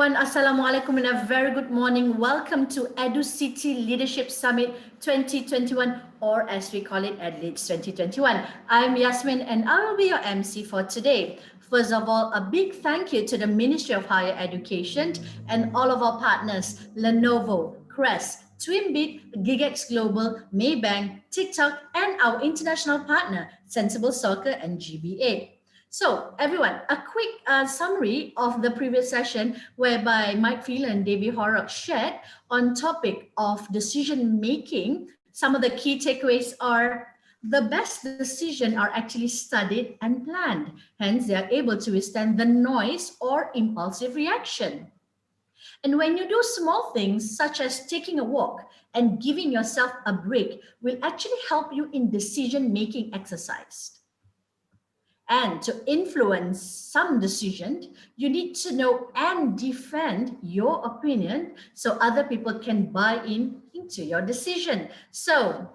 everyone. Assalamualaikum and a very good morning. Welcome to EduCity Leadership Summit 2021, or as we call it, EdLeadS 2021. I'm Yasmin and I will be your MC for today. First of all, a big thank you to the Ministry of Higher Education and all of our partners, Lenovo, Crest, Twimbit, GigX Global, Maybank, TikTok, and our international partner, Sensible Soccer and GBA. So everyone, a quick summary of the previous session whereby Mike Phelan and David Horrock shared on topic of decision making. Some of the key takeaways are the best decisions are actually studied and planned. Hence, they are able to withstand the noise or impulsive reaction. And when you do small things such as taking a walk and giving yourself a break will actually help you in decision making exercise. And to influence some decision, you need to know and defend your opinion so other people can buy into your decision. So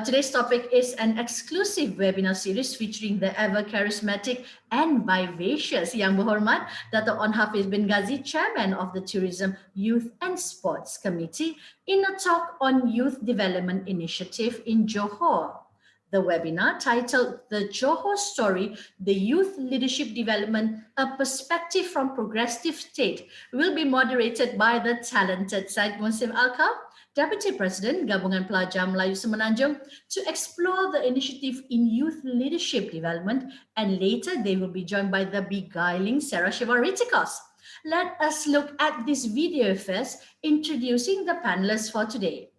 today's topic is an exclusive webinar series featuring the ever charismatic and vivacious Yang Berhormat Datuk Onn Hafiz bin Ghazi, Chairman of the Tourism, Youth and Sports Committee, in a talk on Youth Development Initiative in Johor. The webinar, titled The Johor Story, the Youth Leadership Development, a Perspective from Progressive State, will be moderated by the talented Syed Mohsen Alkaff, Deputy President, Gabungan Pelajar Melayu Semenanjung, to explore the initiative in youth leadership development, and later they will be joined by the beguiling Shevaun Ritikos. Let us look at this video first, introducing the panelists for today.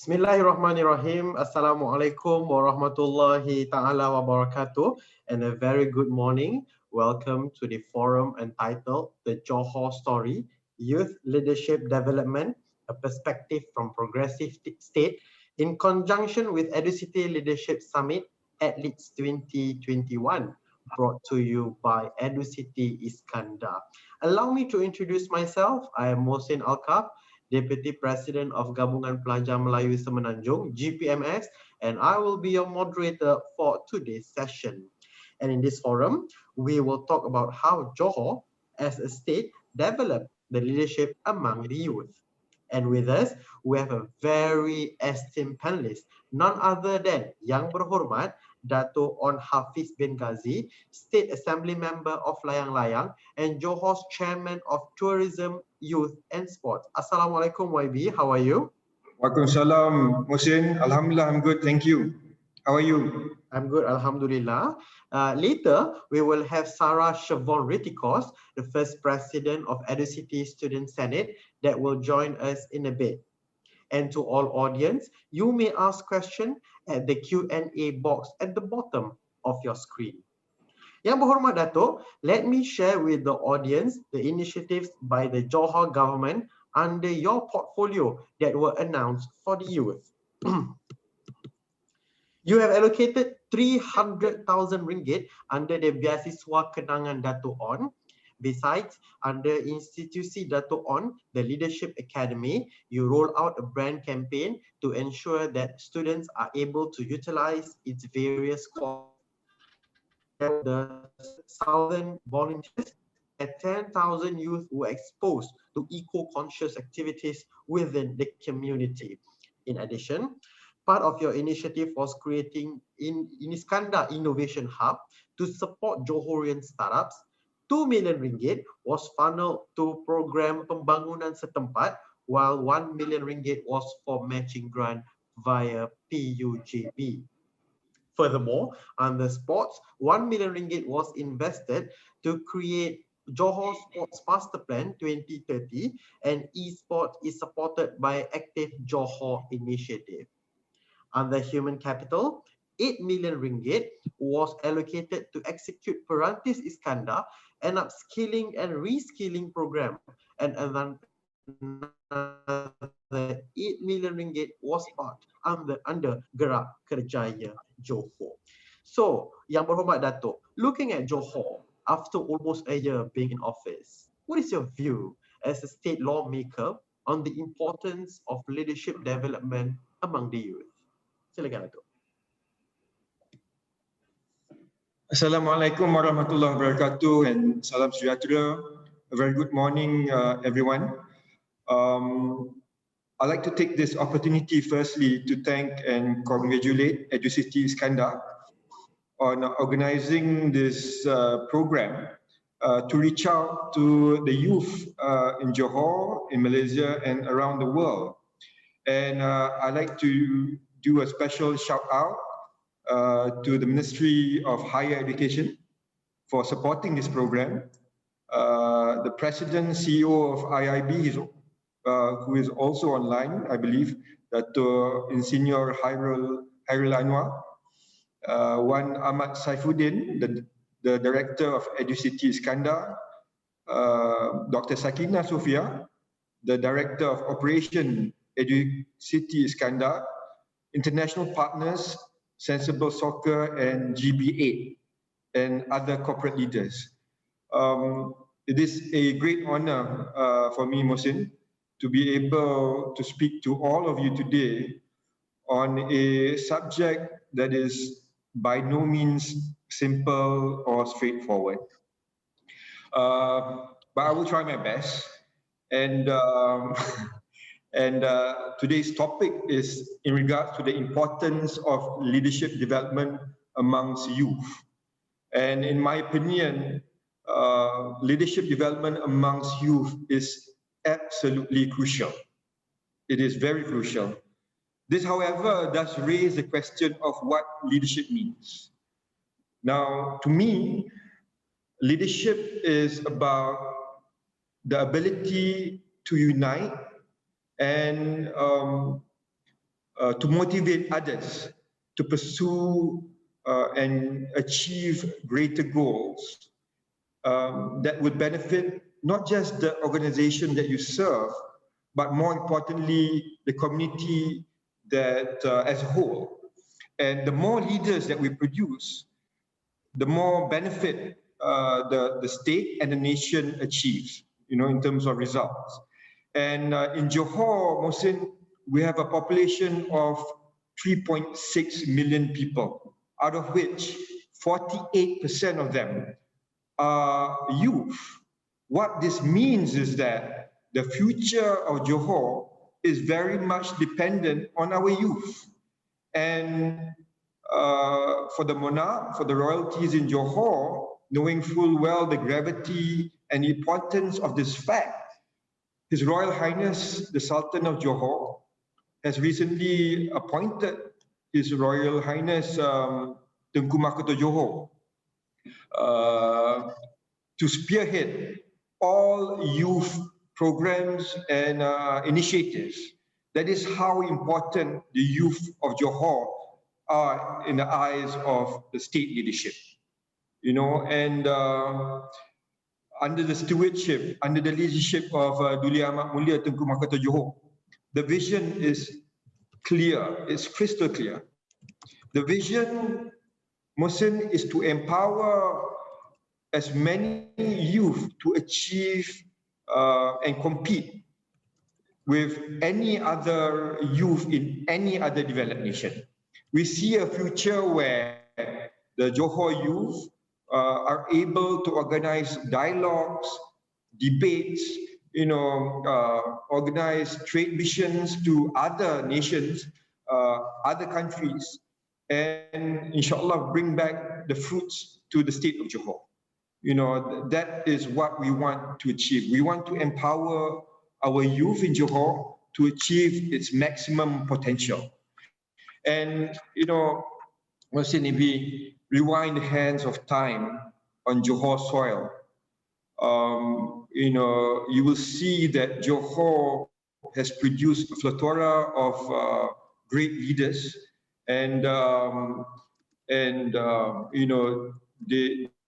Bismillahirrahmanirrahim. Assalamualaikum warahmatullahi ta'ala wabarakatuh, and a very good morning. Welcome to the forum entitled The Johor Story, Youth Leadership Development, a Perspective from Progressive State, in conjunction with EduCity Leadership Summit EdLeadS 2021, brought to you by EduCity Iskandar. Allow me to introduce myself. I am Mohsen Alkaff, Deputy President of Gabungan Pelajar Melayu Semenanjung, GPMS, and I will be your moderator for today's session. And in this forum, we will talk about how Johor, as a state, developed the leadership among the youth. And with us, we have a very esteemed panelist, none other than Yang Berhormat Datuk Onn Hafiz bin Ghazi, State Assembly Member of Layang-Layang and Johor's Chairman of Tourism, Youth and Sports. Assalamualaikum YB, how are you? Waalaikumsalam Mohsen, Alhamdulillah, I'm good, thank you. How are you? I'm good, Alhamdulillah. Later, we will have Shevaun Ritikos, the first President of EduCity Student Senate, that will join us in a bit. And to all audience, you may ask questions at the Q&A box at the bottom of your screen. Yang Berhormat Datuk, let me share with the audience the initiatives by the Johor government under your portfolio that were announced for the youth. You have allocated 300,000 ringgit under the Beasiswa Kenangan Datuk Onn. Besides, under Institusi Datuk Onn, the Leadership Academy, you roll out a brand campaign to ensure that students are able to utilize its various courses. The 1,000 volunteers and 10,000 youth were exposed to eco-conscious activities within the community. In addition, part of your initiative was creating in Iskandar Innovation Hub to support Johorian startups. 2 million ringgit was funneled to program pembangunan setempat while 1 million ringgit was for matching grant via PUJB. Furthermore, under sports, 1 million ringgit was invested to create Johor Sports Master Plan 2030, and eSport is supported by Active Johor Initiative. Under human capital, 8 million ringgit was allocated to execute Perantis Iskandar, an upskilling and reskilling program, and another 8 million ringgit was part under Gerak Kerjaya Johor. So, Yang Berhormat Datuk, looking at Johor after almost a year being in office, what is your view as a state lawmaker on the importance of leadership development among the youth? Silakan, Datuk. Assalamualaikum warahmatullahi wabarakatuh and salam sejahtera. A very good morning, everyone. I'd like to take this opportunity firstly to thank and congratulate EduCity Iskandar on organizing this program to reach out to the youth in Johor, in Malaysia, and around the world. And I'd like to do a special shout out to the Ministry of Higher Education for supporting this program. The President, CEO of IIB, who is also online, I believe, Dato' Insinyur Hairul Anwar, Wan Ahmad Saifuddin, the Director of EduCity Iskandar, Dr. Sakina Sofia, the Director of Operation EduCity Iskandar, international partners, Sensible Soccer and GB8, and other corporate leaders. It is a great honor for me, Mohsen, to be able to speak to all of you today on a subject that is by no means simple or straightforward. But I will try my best. And today's topic is in regards to the importance of leadership development amongst youth. And in my opinion, leadership development amongst youth is absolutely crucial. It is very crucial. This, however, does raise the question of what leadership means. Now, to me, leadership is about the ability to unite and to motivate others to pursue and achieve greater goals that would benefit not just the organization that you serve, but more importantly, the community that as a whole. And the more leaders that we produce, the more benefit the state and the nation achieves, in terms of results. And in Johor, Mohsen, we have a population of 3.6 million people, out of which 48% of them are youth. What this means is that the future of Johor is very much dependent on our youth. And for the monarch, for the royalties in Johor, knowing full well the gravity and importance of this fact, His Royal Highness, the Sultan of Johor, has recently appointed His Royal Highness Tengku Mahkota Johor to spearhead all youth programs and initiatives. That is how important the youth of Johor are in the eyes of the state leadership. And under the stewardship, under the leadership of Duli Amat Mulia Tengku Mahkota Johor, the vision is clear, it's crystal clear. The vision, Mohsen, is to empower as many youth to achieve and compete with any other youth in any other developed nation. We see a future where the Johor youth are able to organize dialogues, debates, organize trade missions to other nations, other countries, and inshallah bring back the fruits to the state of Johor. That is what we want to achieve. We want to empower our youth in Johor to achieve its maximum potential. And, Mohsen, if we rewind the hands of time on Johor soil, you will see that Johor has produced a plethora of great leaders, and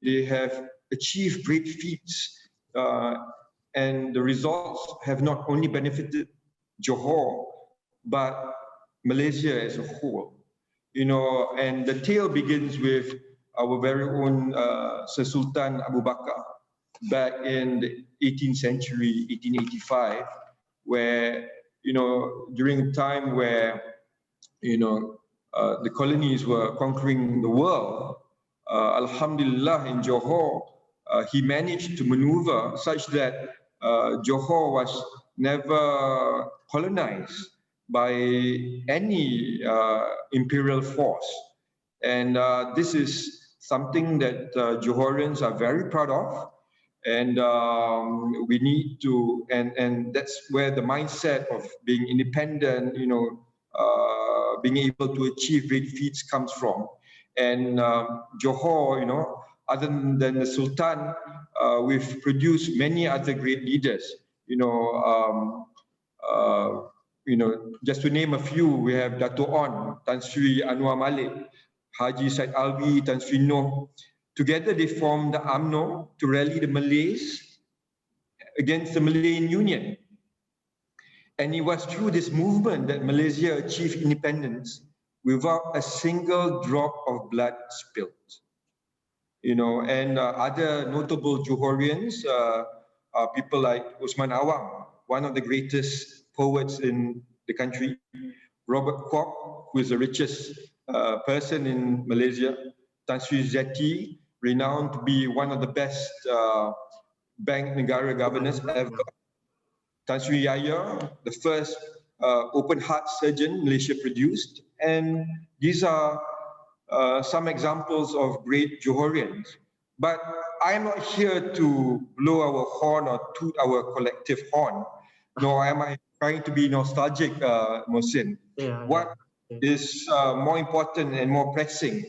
they have achieved great feats, and the results have not only benefited Johor but Malaysia as a whole. And the tale begins with our very own Sir Sultan Abu Bakar back in the 18th century, 1885, where, during a time where, the colonies were conquering the world, Alhamdulillah, in Johor, he managed to maneuver such that Johor was never colonized by any imperial force. And this is something that Johorians are very proud of. And we need to, and that's where the mindset of being independent, being able to achieve great feats comes from. And Johor, other than the Sultan, we've produced many other great leaders. Just to name a few, we have Datuk Onn, Tan Sri Anwar Malik, Haji Said Alwi, Tan Sri Noh. Together they formed the UMNO to rally the Malays against the Malayan Union. And it was through this movement that Malaysia achieved independence without a single drop of blood spilled. And other notable Johorians are people like Usman Awang, one of the greatest poets in the country, Robert Kwok, who is the richest person in Malaysia, Tan Sri Zeti, renowned to be one of the best Bank Negara governors ever, Tan Sri Yahya, the first open heart surgeon Malaysia produced. And these are some examples of great Johorians. But I'm not here to blow our horn or toot our collective horn, nor am I trying to be nostalgic, Mohsen. What is more important and more pressing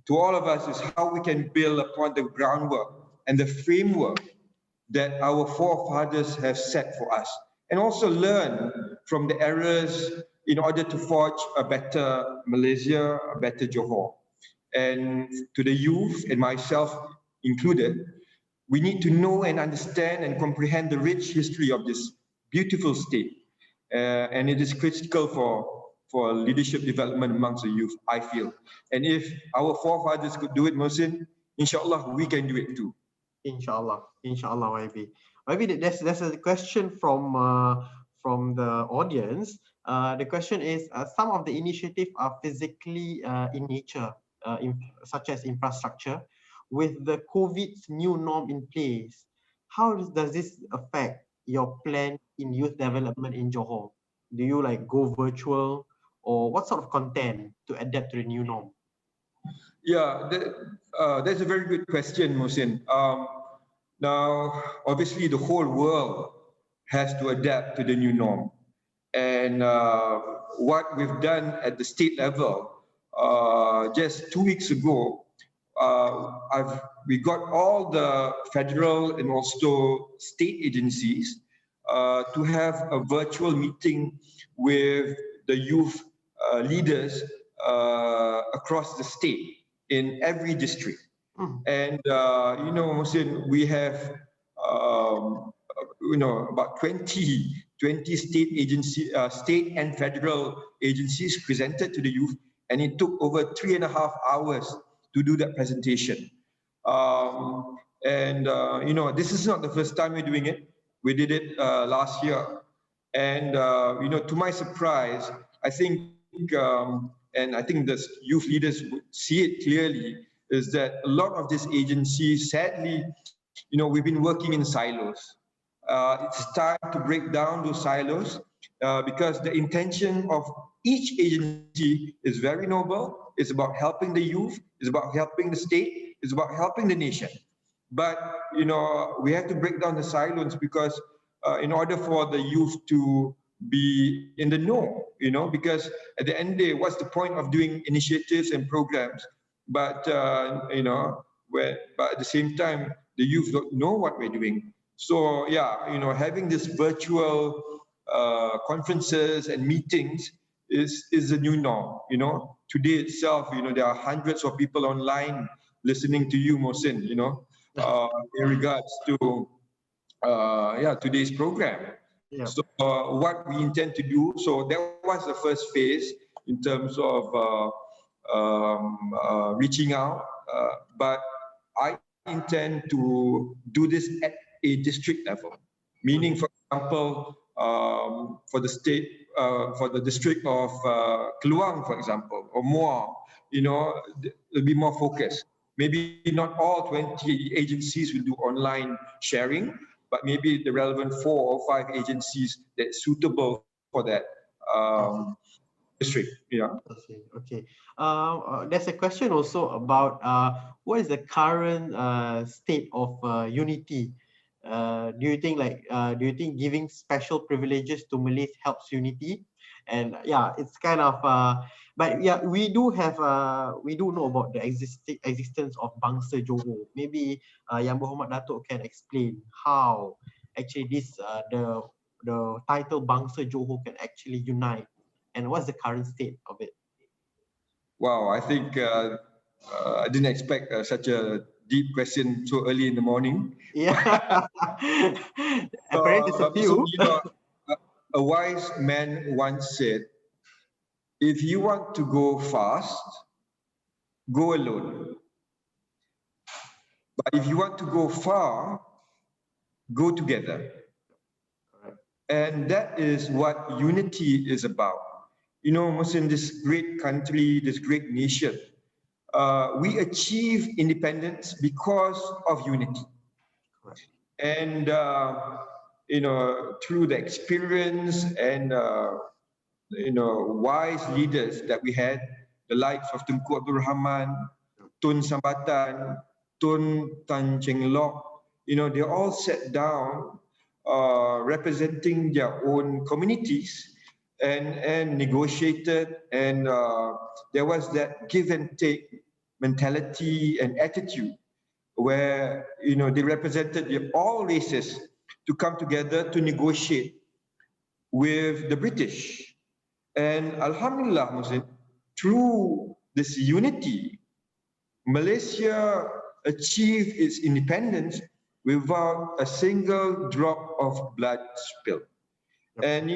to all of us is how we can build upon the groundwork and the framework that our forefathers have set for us, and also learn from the errors in order to forge a better Malaysia, a better Johor. And to the youth, and myself included, we need to know and understand and comprehend the rich history of this beautiful state. And it is critical for leadership development amongst the youth, I feel. And if our forefathers could do it, Mohsen, inshallah, we can do it too. Inshallah, YB. YB, there's a question from the audience. The question is, some of the initiatives are physically in nature, such as infrastructure. With the COVID's new norm in place, how does this affect your plan in youth development in Johor? Do you go virtual, or what sort of content to adapt to the new norm? Yeah, that's a very good question, Mohsen. Now, obviously, the whole world has to adapt to the new norm. And what we've done at the state level, just 2 weeks ago, we got all the federal and also state agencies to have a virtual meeting with the youth leaders across the state in every district. And, Mohsen, we have, about 20 state and federal agencies presented to the youth, and it took over 3.5 hours to do that presentation. This is not the first time we're doing it. We did it last year. And, to my surprise, I think, and I think the youth leaders would see it clearly, is that a lot of these agencies, sadly, we've been working in silos. It's time to break down those silos because the intention of each agency is very noble. It's about helping the youth, it's about helping the state, it's about helping the nation. But, we have to break down the silos because in order for the youth to be in the know, because at the end of the day, what's the point of doing initiatives and programs, but but at the same time, the youth don't know what we're doing. So yeah, having this virtual conferences and meetings is the new norm. Today itself, there are hundreds of people online listening to you, Mohsen, in regards to today's program. Yeah. So what we intend to do, so that was the first phase in terms of reaching out, but I intend to do this at a district level, meaning, for example, for the state, for the district of Keluang, for example, or Muar, it'll be more focused. Maybe not all 20 agencies will do online sharing, but maybe the relevant 4 or 5 agencies that's suitable for that district. Yeah. Okay. There's a question also about what is the current state of unity? Do you think giving special privileges to Malays helps unity? And yeah, it's kind of but yeah, we do know about the existence of Bangsa Johor. Maybe Yang Muhammad Datuk can explain how actually this the title Bangsa Johor can actually unite, and what's the current state of it? Wow, I think I didn't expect such a deep question so early in the morning. Yeah. Apparently there's a few. A wise man once said, if you want to go fast, go alone. But if you want to go far, go together. And that is what unity is about. Mohsen, this great country, this great nation, we achieve independence because of unity. And, through the experience and, wise leaders that we had, the likes of Tunku Abdul Rahman, Tun Sambatan, Tun Tan Cheng Lock, they all sat down representing their own communities and negotiated, and there was that give and take mentality and attitude where they represented all races to come together to negotiate with the British. And Alhamdulillah, Muslim, through this unity, Malaysia achieved its independence without a single drop of blood spilled. And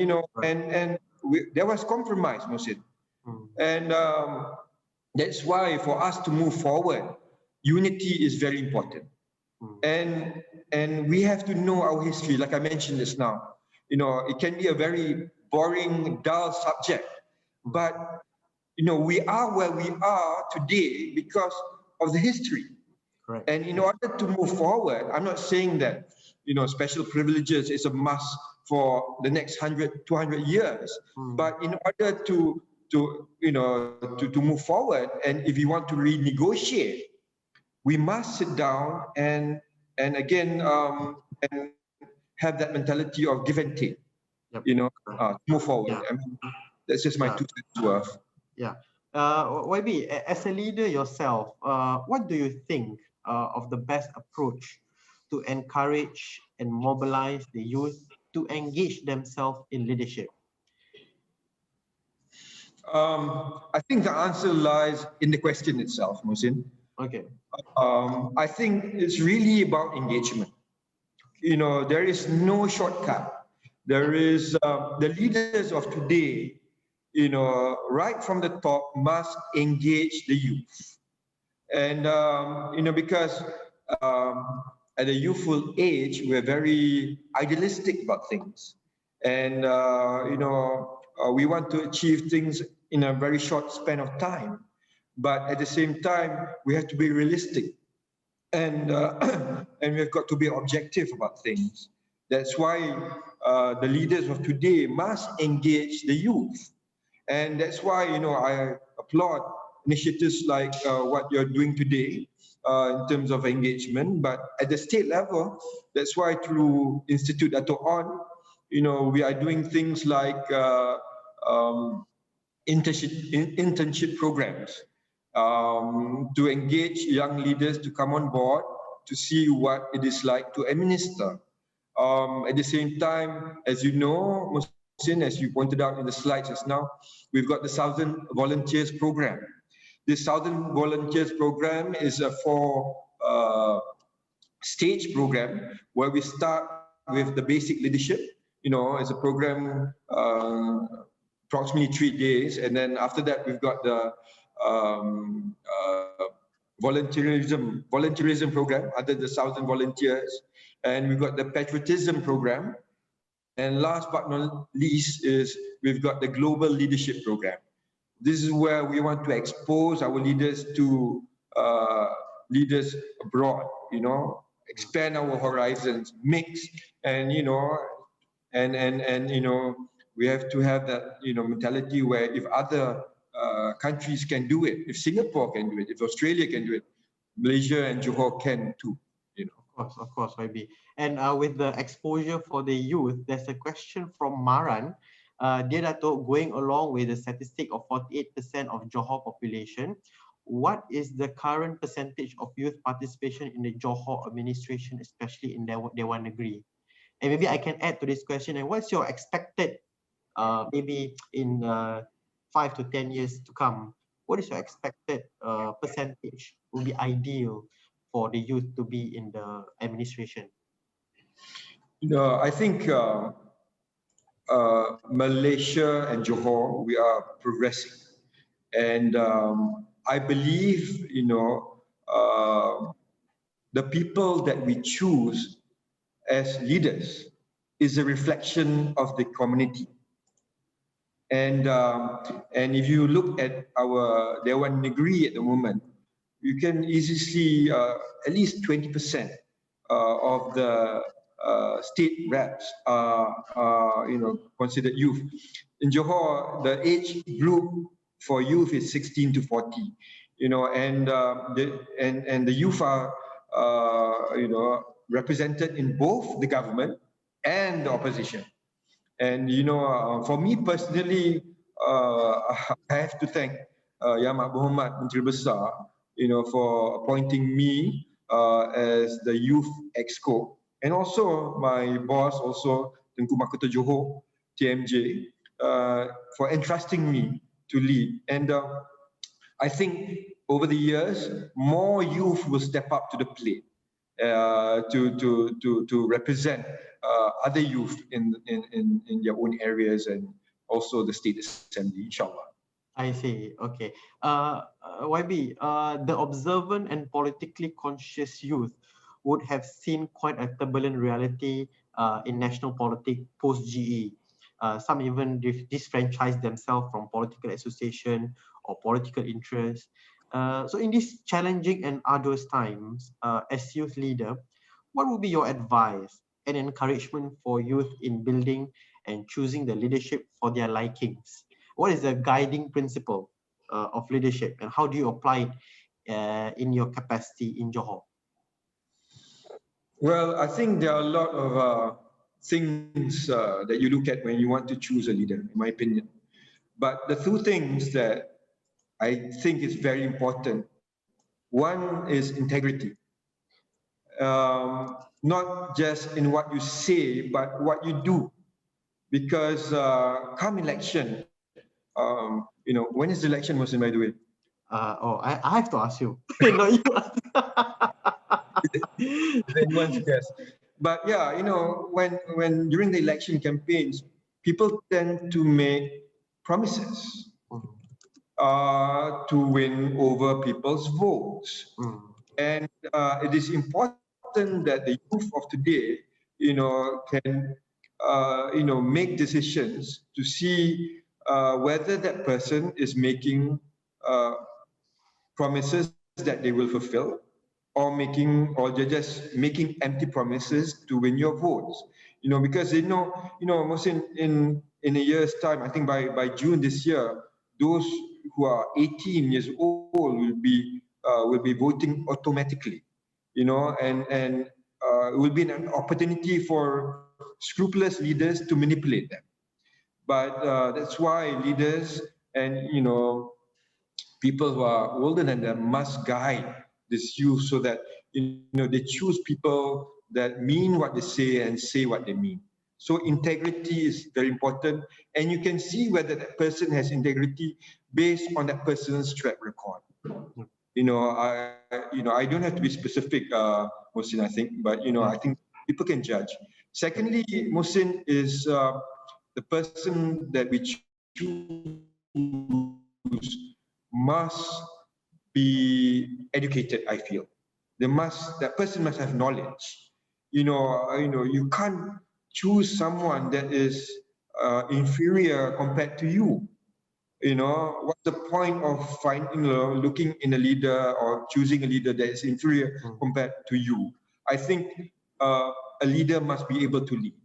there was compromise, Mohsen. And that's why for us to move forward, unity is very important. And we have to know our history, like I mentioned just now. It can be a very boring, dull subject, but we are where we are today because of the history. Correct. And in order to move forward, I'm not saying that special privileges is a must for the next 100, 200 years. But in order to move forward, and if you want to renegotiate, we must sit down and again and have that mentality of give and take. Move forward. Yeah. I mean, that's just my 2 cents worth. Yeah. YB, as a leader yourself, what do you think of the best approach to encourage and mobilize the youth to engage themselves in leadership? I think the answer lies in the question itself, Mohsen. Okay. I think it's really about engagement. There is no shortcut. There is the leaders of today, right from the top must engage the youth. And, because at a youthful age, we're very idealistic about things. And, we want to achieve things in a very short span of time. But at the same time, we have to be realistic. And, and we've got to be objective about things. That's why the leaders of today must engage the youth. And that's why, I applaud initiatives like what you're doing today in terms of engagement. But at the state level, that's why through Institute Datuk Onn, we are doing things like internship programs to engage young leaders to come on board to see what it is like to administer. At the same time, as you know, Mohsen, as you pointed out in the slides just now, we've got the Southern Volunteers Program. This Southern Volunteers Program is a four-stage program where we start with the basic leadership. It's a program approximately 3 days, and then after that we've got the volunteerism program under the Southern Volunteers, and we've got the patriotism program, and last but not least is we've got the global leadership program. This is where we want to expose our leaders to leaders abroad, expand our horizons, mix, and we have to have that mentality where if other countries can do it, if Singapore can do it, if Australia can do it, Malaysia and Johor can too. Of course, YB. And with the exposure for the youth, there's a question from Maran. Dear Datuk, going along with the statistic of 48% of Johor population, what is the current percentage of youth participation in the Johor administration, especially in Dewan Negeri? And maybe I can add to this question, and what's your expected, maybe in 5 to 10 years to come, what is your expected percentage will be ideal for the youth to be in the administration? I think Malaysia and Johor, we are progressing. And I believe, the people that we choose as leaders is a reflection of the community. And if you look at our Dewan Negeri at the moment, you can easily see at least 20% of the state reps are considered youth. In Johor, the age group for youth is 16 to 40, and the youth are represented in both the government and the opposition. And for me personally, I have to thank Yang Muhammad Menteri Besar, for appointing me as the youth EXCO, and also my boss, also Tengku Mahkota Johor, TMJ, for entrusting me to lead. And I think over the years, more youth will step up to the plate to represent other youth in their own areas and also the state assembly, inshallah. I see. Okay. YB, the observant and politically conscious youth would have seen quite a turbulent reality in national politics post-GE. Some even disfranchised themselves from political association or political interest. So in these challenging and arduous times, as youth leader, what would be your advice and encouragement for youth in building and choosing the leadership for their likings? What is the guiding principle of leadership, and how do you apply it in your capacity in Johor? Well, I think there are a lot of things that you look at when you want to choose a leader, in my opinion. But the two things that I think is very important, one is integrity. Not just in what you say, but what you do. Because come election, when is the election, Mohsen, by the way? I have to ask you. Not you. Anyone's guess. But yeah, when during the election campaigns, people tend to make promises to win over people's votes. And it is important that the youth of today, can, make decisions to see whether that person is making promises that they will fulfill, or they're just making empty promises to win your votes. Because Mohsen, in a year's time, I think by June this year, those who are 18 years old will be voting automatically, you know, and it will be an opportunity for scrupulous leaders to manipulate them. But that's why leaders and, you know, people who are older than them must guide this youth so that, you know, they choose people that mean what they say and say what they mean. So integrity is very important, and you can see whether that person has integrity based on that person's track record. You know, I don't have to be specific, Mohsin, I think, but you know, I think people can judge. Secondly, Mohsin is the person that we choose must be educated. I feel that person must have knowledge. You know, you can't choose someone that is inferior compared to you. You know, what's the point of finding, looking in a leader or choosing a leader that is inferior compared to you? I think a leader must be able to lead.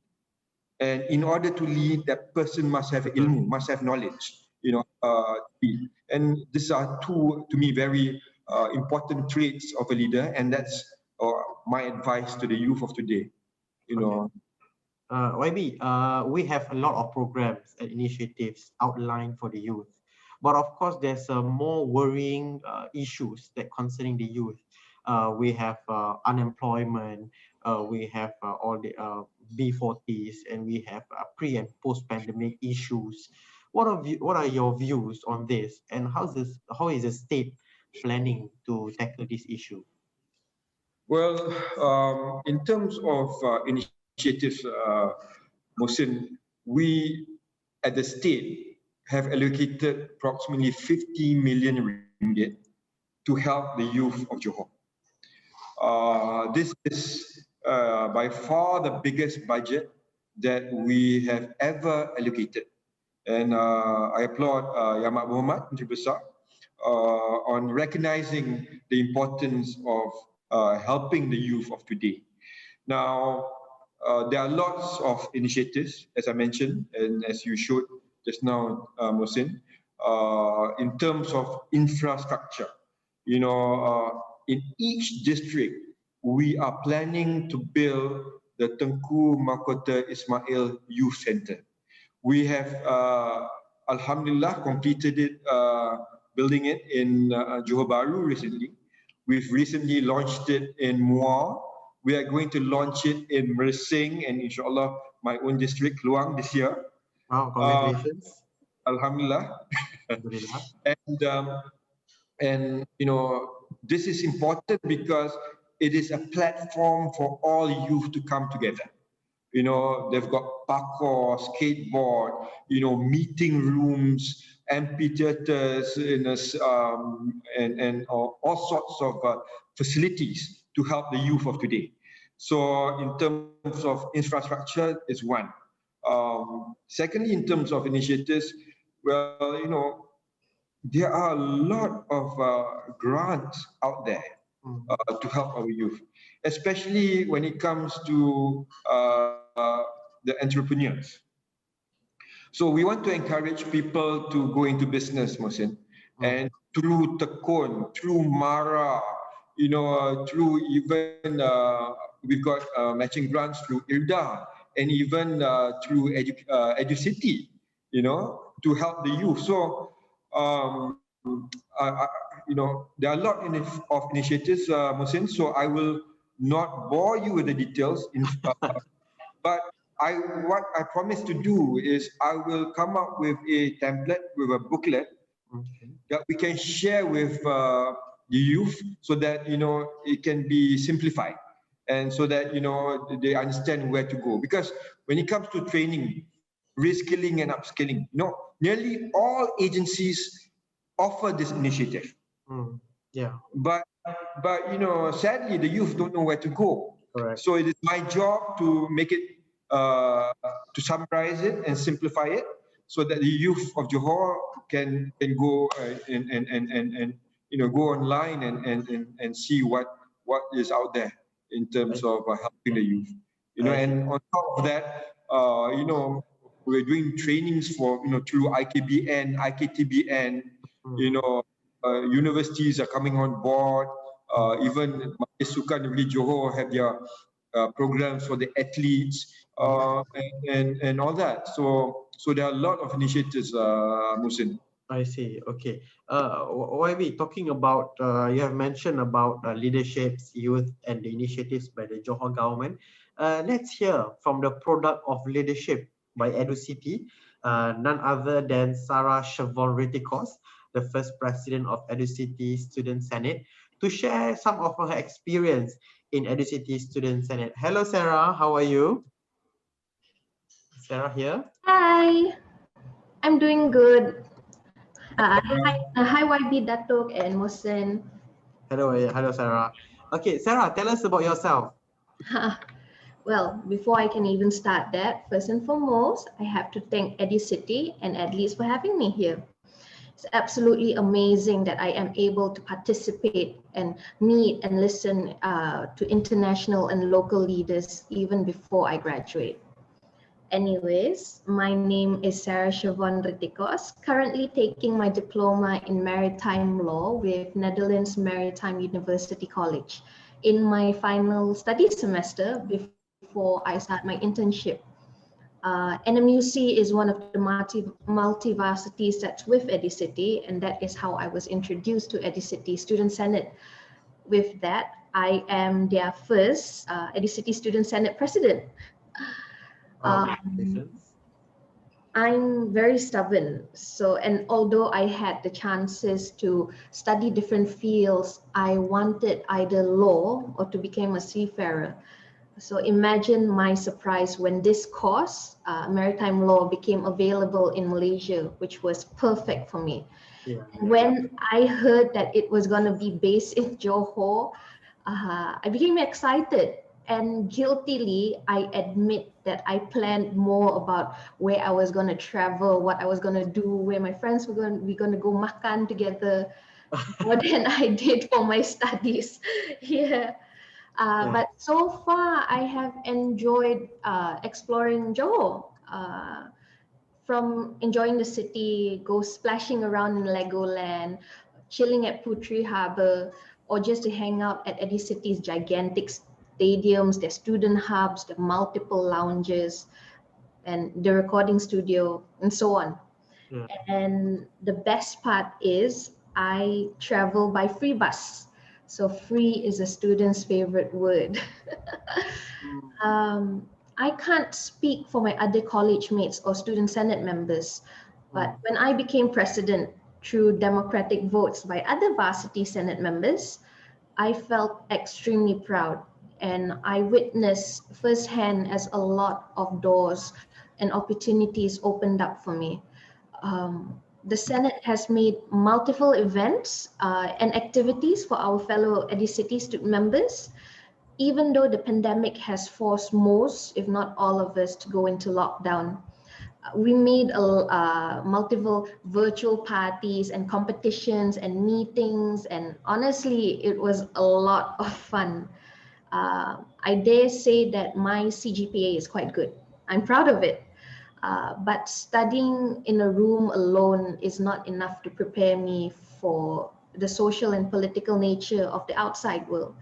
And in order to lead, that person must have ilmu, must have knowledge, you know, and these are two, to me, very important traits of a leader. And that's my advice to the youth of today, you know. YB, we have a lot of programs and initiatives outlined for the youth, but of course there's more worrying issues that concerning the youth. We have unemployment, we have all the B40s, and we have pre and post pandemic issues. What are your views on this, and how is the state planning to tackle this issue? Well, in terms of initiatives, Mohsin, we at the state have allocated approximately 50 million ringgit to help the youth of Johor. This is by far the biggest budget that we have ever allocated. And I applaud Yang Mat Berhormat Menteri Besar on recognizing the importance of helping the youth of today. Now, there are lots of initiatives, as I mentioned, and as you showed just now, Mohsin, in terms of infrastructure. You know, in each district, we are planning to build the Tengku Mahkota Ismail Youth Center. We have, Alhamdulillah, completed it, building it in Johor Bahru recently. We've recently launched it in Muar. We are going to launch it in Mersing and inshallah my own district, Kluang, this year. Wow, congratulations. Alhamdulillah. Alhamdulillah. And you know, this is important because it is a platform for all youth to come together. You know, they've got parkour, skateboard, you know, meeting rooms, amphitheaters, and all sorts of facilities to help the youth of today. So in terms of infrastructure is one. Secondly, in terms of initiatives, well, you know, there are a lot of grants out there to help our youth, especially when it comes to the entrepreneurs. So we want to encourage people to go into business, Mohsin, and through Tekun, through Mara, you know, through even we've got matching grants through IRDA, and even through EduCity, you know, to help the youth. So you know, there are a lot of initiatives, Mohsin, so I will not bore you with the details. But what I promise to do is I will come up with a template, with a booklet that we can share with the youth so that, you know, it can be simplified and so that, you know, they understand where to go. Because when it comes to training, reskilling and upskilling, you know, nearly all agencies offer this initiative. Yeah. But you know, sadly, the youth don't know where to go. Correct. So it is my job to make it, to summarize it and simplify it, so that the youth of Johor can go and you know, go online and see what is out there in terms of helping the youth. You know, and on top of that, you know, we're doing trainings for, you know, through IKBN, IKTBN, You know, universities are coming on board. Even Majlis Sukan Negeri Johor have their programs for the athletes and all that. So there are a lot of initiatives, Mohsen. I see. Okay. YB, talking about, you have mentioned about leaderships, youth, and the initiatives by the Johor government. Let's hear from the product of leadership by EduCity, none other than Shevaun Ritikos, the first president of EduCity Student Senate, to share some of her experience in EduCity Student Senate. Hello, Sarah. How are you? Sarah here. Hi, I'm doing good. Hi, YB Datuk and Mohsen. Hello, Sarah. Okay, Sarah, tell us about yourself. Well, before I can even start that, first and foremost, I have to thank EduCity and EdLeadS for having me here. It's absolutely amazing that I am able to participate and meet and listen to international and local leaders even before I graduate. Anyways, my name is Shevaun Ritikos, currently taking my diploma in maritime law with Netherlands Maritime University College in my final study semester before I start my internship. NMUC is one of the multi-varsities that's with EduCity, and that is how I was introduced to EduCity Student Senate. With that, I am their first EduCity Student Senate president. I'm very stubborn. And although I had the chances to study different fields, I wanted either law or to become a seafarer. So imagine my surprise when this course, maritime law, became available in Malaysia, which was perfect for me. Yeah. When I heard that it was going to be based in Johor, I became excited. And guiltily, I admit that I planned more about where I was going to travel, what I was going to do, where my friends were going to go makan together, more than I did for my studies. Yeah. But so far, I have enjoyed exploring Johor. From enjoying the city, go splashing around in Legoland, chilling at Putri Harbour, or just to hang out at EduCity's gigantic stadiums, their student hubs, the multiple lounges, and the recording studio, and so on. Yeah. And the best part is I travel by free bus. So free is a student's favorite word. I can't speak for my other college mates or student senate members, but when I became president through democratic votes by other varsity senate members, I felt extremely proud, and I witnessed firsthand as a lot of doors and opportunities opened up for me. The Senate has made multiple events and activities for our fellow EduCity student members, even though the pandemic has forced most, if not all of us, to go into lockdown. We made multiple virtual parties and competitions and meetings, and honestly, it was a lot of fun. I dare say that my CGPA is quite good. I'm proud of it. But studying in a room alone is not enough to prepare me for the social and political nature of the outside world.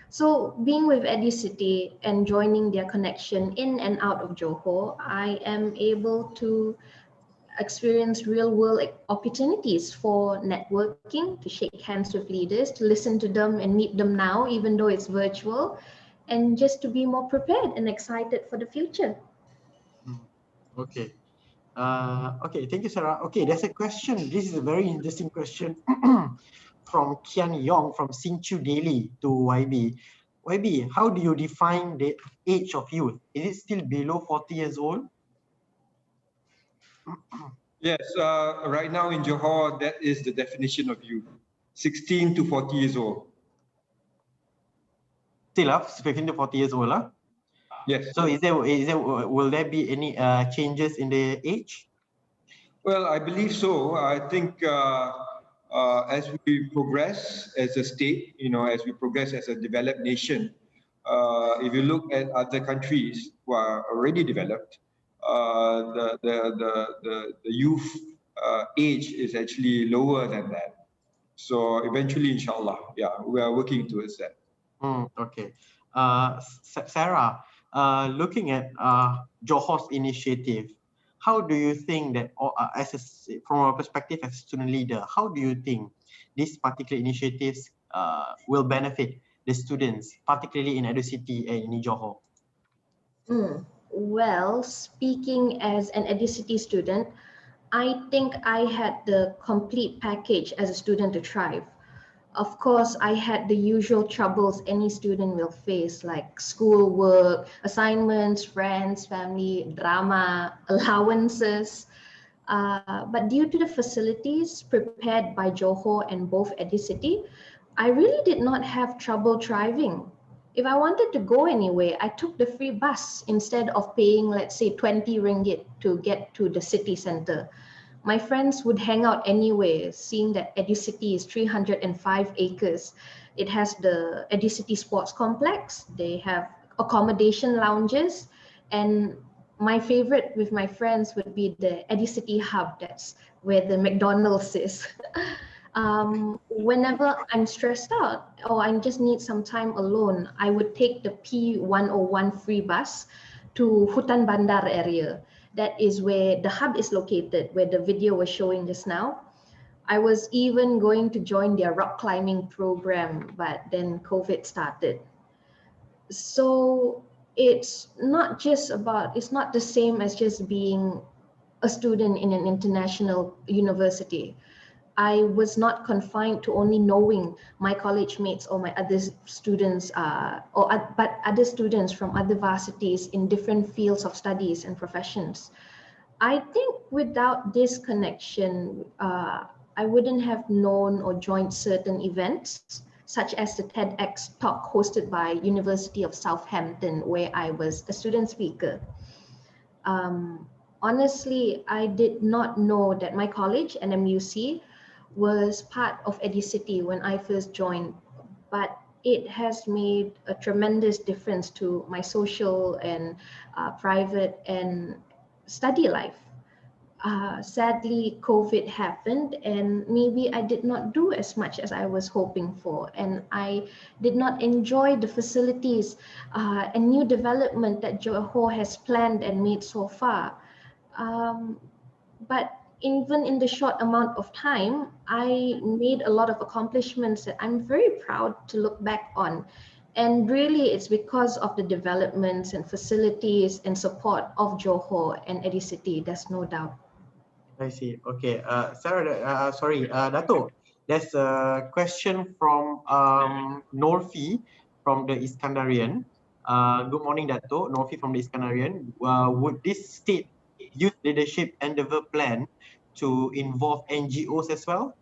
So being with EduCity and joining their connection in and out of Johor, I am able to experience real world opportunities for networking, to shake hands with leaders, to listen to them and meet them now, even though it's virtual, and just to be more prepared and excited for the future. Okay. Okay, thank you, Sarah. Okay, there's a question. This is a very interesting question from Kian Yong from Sinchu Daily to YB. YB, how do you define the age of youth? Is it still below 40 years old? Yes, right now in Johor, that is the definition of youth, 16 to 40 years old. Still up, 15 to 40 years old, huh? Yes. So will there be any changes in the age? Well, I believe so. I think as we progress as a state, as we progress as a developed nation, if you look at other countries who are already developed, the youth age is actually lower than that. So eventually, inshallah, yeah, we are working towards that. Okay. Sarah, looking at Johor's initiative, how do you think that, from a perspective as a student leader, how do you think these particular initiatives will benefit the students, particularly in EduCity and in Johor? Well, speaking as an EduCity student, I think I had the complete package as a student to thrive. Of course, I had the usual troubles any student will face, like schoolwork, assignments, friends, family, drama, allowances. But due to the facilities prepared by Johor and both EduCity, I really did not have trouble thriving. If I wanted to go anywhere, I took the free bus instead of paying, let's say, 20 ringgit to get to the city center. My friends would hang out anywhere, seeing that EduCity is 305 acres. It has the EduCity Sports Complex, they have accommodation lounges, and my favorite with my friends would be the EduCity Hub, that's where the McDonald's is. Whenever I'm stressed out or I just need some time alone, I would take the P101 free bus to Hutan Bandar area. That is where the hub is located, where the video was showing just now. I was even going to join their rock climbing program, but then COVID started. So it's not the same as just being a student in an international university. I was not confined to only knowing my college mates or my other students, but other students from other varsities in different fields of studies and professions. I think without this connection, I wouldn't have known or joined certain events, such as the TEDx talk hosted by University of Southampton, where I was a student speaker. Honestly, I did not know that my college, NMUC, was part of EduCity when I first joined, but it has made a tremendous difference to my social and private and study life. Sadly, COVID happened, and maybe I did not do as much as I was hoping for, and I did not enjoy the facilities and new development that Johor has planned and made so far. But even in the short amount of time, I made a lot of accomplishments that I'm very proud to look back on. And really, it's because of the developments and facilities and support of Johor and EduCity, there's no doubt. I see. Okay. Sarah, Dato, there's a question from Norfi from the Iskandarian. Good morning, Dato. Norfi from the Iskandarian. Would this state youth leadership endeavor plan to involve NGOs as well?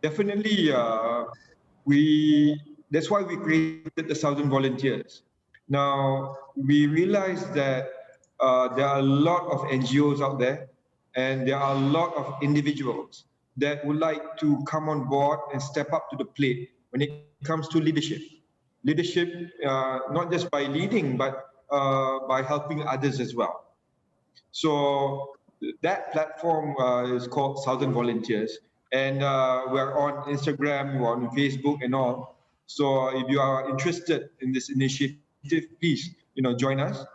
Definitely, that's why we created the 1,000 volunteers. Now, we realized that there are a lot of NGOs out there, and there are a lot of individuals that would like to come on board and step up to the plate when it comes to leadership. Leadership, not just by leading, but by helping others as well. So that platform is called 1,000 Volunteers, and we're on Instagram, we're on Facebook, and all. So if you are interested in this initiative, please, join us.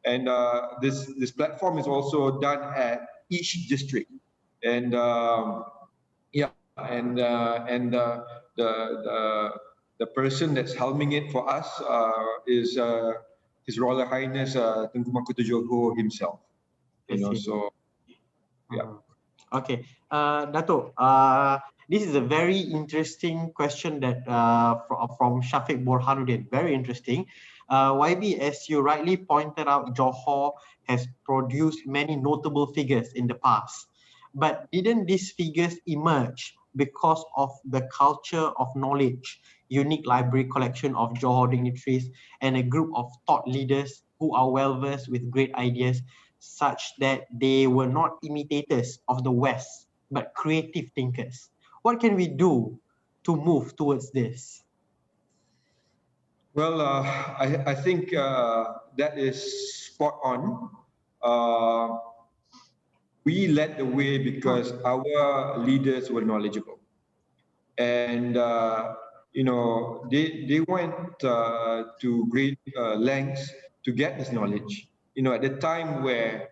And this platform is also done at each district, and the person that's helming it for us is His Royal Highness Tengku Mahkota Johor himself. So yeah. Okay, Dato, this is a very interesting question that from Shafiq Borhanuddin. Very interesting. YB, as you rightly pointed out, Johor has produced many notable figures in the past, but didn't these figures emerge because of the culture of knowledge, unique library collection of Johor dignitaries, and a group of thought leaders who are well versed with great ideas, such that they were not imitators of the West, but creative thinkers? What can we do to move towards this? Well, I think that is spot on. we led the way because our leaders were knowledgeable. And, they went to great lengths to get this knowledge. At the time where,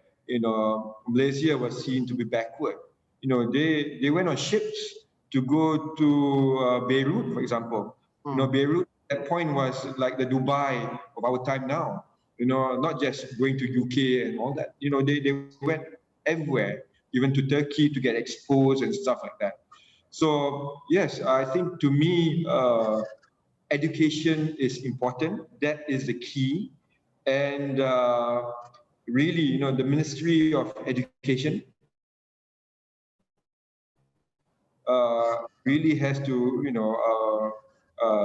Malaysia was seen to be backward, they went on ships to go to Beirut, for example. Beirut at that point was like the Dubai of our time now. Not just going to UK and all that. They went everywhere, even to Turkey to get exposed and stuff like that. So yes, I think to me, education is important. That is the key. And really, the Ministry of Education really has to,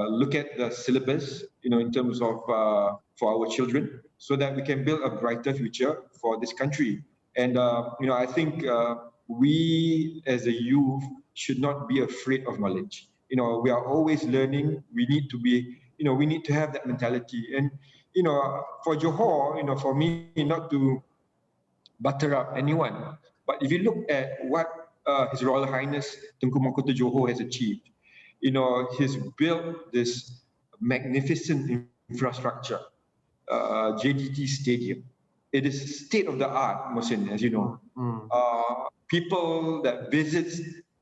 look at the syllabus, in terms of for our children, so that we can build a brighter future for this country. And I think we as a youth should not be afraid of knowledge. We are always learning. We need to be, we need to have that mentality. And for Johor, for me, not to butter up anyone, but if you look at what His Royal Highness Tunku Mahkota Johor has achieved, he's built this magnificent infrastructure, JDT Stadium. It is state of the art, Mohsen, as you know. People that visit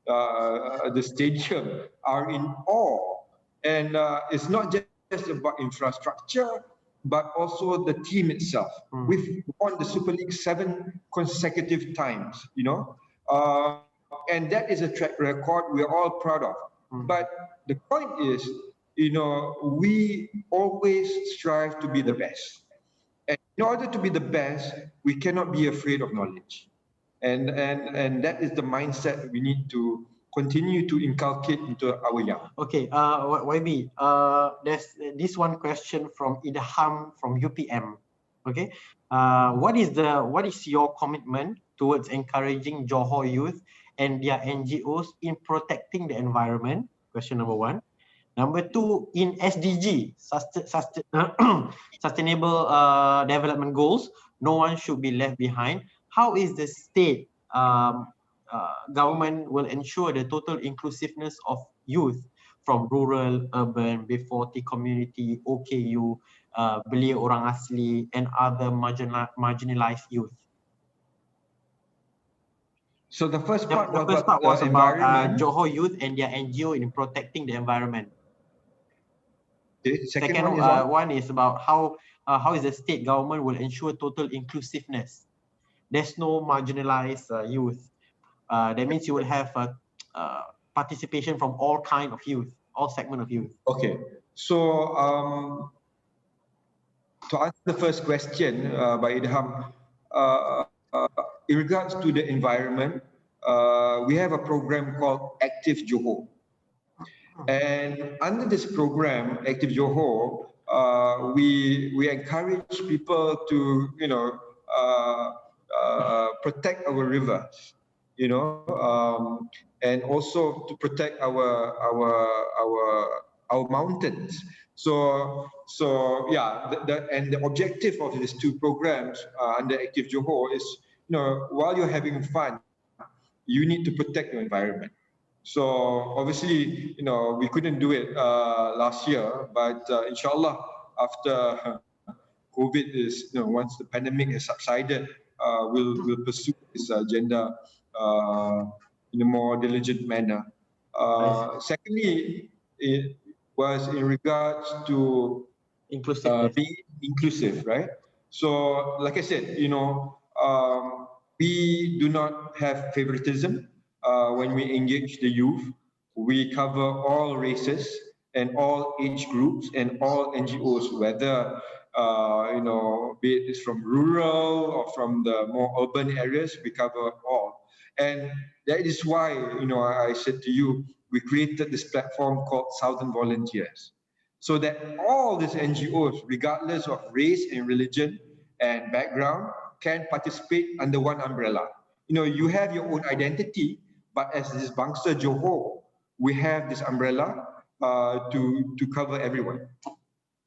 the stadium are in awe. And it's not just about infrastructure, but also the team itself. We've won the Super League 7 consecutive times, and that is a track record we're all proud of. But the point is, we always strive to be the best. And in order to be the best, we cannot be afraid of knowledge. And that is the mindset we need to continue to inculcate into our young. Okay, YB, there's this one question from Idham from UPM. Okay, what is your commitment towards encouraging Johor youth and their NGOs in protecting the environment? Question number 1. Number 2, in SDG, Sustainable Development Goals, no one should be left behind. How is the state government will ensure the total inclusiveness of youth from rural, urban, B40 community, OKU, belia orang asli, and other marginalized youth? So the first part was about Johor youth and their NGO in protecting the environment. Okay, second one is about how is the state government will ensure total inclusiveness. There's no marginalized youth. That means you will have participation from all kind of youth, all segment of youth. Okay, so to answer the first question by Idham, in regards to the environment, we have a program called Active Johor. And under this program, Active Johor, we encourage people to, protect our rivers, and also to protect our mountains. So yeah, the objective of these two programs under Active Johor is, while you're having fun, you need to protect your environment. So obviously, we couldn't do it last year, but inshallah, after COVID is, once the pandemic has subsided, we'll pursue this agenda in a more diligent manner. Secondly, it was in regards to being inclusive, right? So, like I said, we do not have favoritism when we engage the youth. We cover all races and all age groups and all NGOs, whether be it from rural or from the more urban areas, we cover all. And that is why, I said to you, we created this platform called Southern Volunteers, so that all these NGOs, regardless of race and religion and background, can participate under one umbrella. You have your own identity, but as this Bangsa Johor, we have this umbrella to cover everyone.